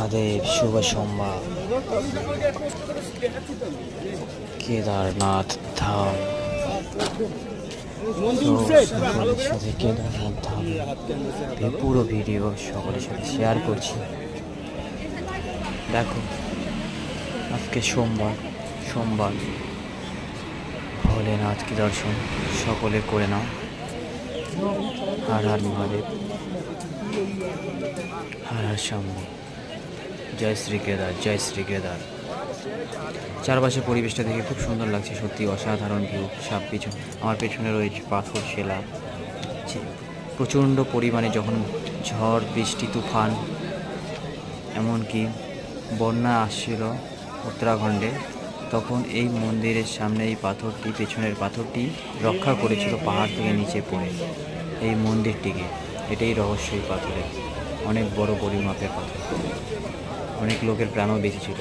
মহাদেব, শুভ সোমবার, কেদারনাথ ধাম। সকলের সাথে কেদারনাথ ধাম পুরো ভিডিও সকলের সাথে শেয়ার করছি। দেখো, আজকে সোমবার ভোলেনাথকে দর্শন সকলে করে নাও। হর হর মহাদেব, হর হর শম্ভু, জয় শ্রী কেদার, জয় শ্রী কেদার। চারপাশে পরিবেশটা দেখে খুব সুন্দর লাগছে, সত্যি অসাধারণ ভিউ। আমার পেছনে রয়েছে পাথর শিলা। প্রচণ্ড পরিমাণে যখন ঝড় বৃষ্টি তুফান এমনকি বন্যা আসছিল উত্তরাখণ্ডে, তখন এই মন্দিরের সামনে এই পাথরটি, পেছনের পাথরটি রক্ষা করেছিল পাহাড় থেকে নিচে পড়ে এই মন্দিরটিকে। এটাই রহস্য এই পাথরে, অনেক বড় পরিমাপের পাথর, অনেক লোকের প্রাণও বেঁচেছিল।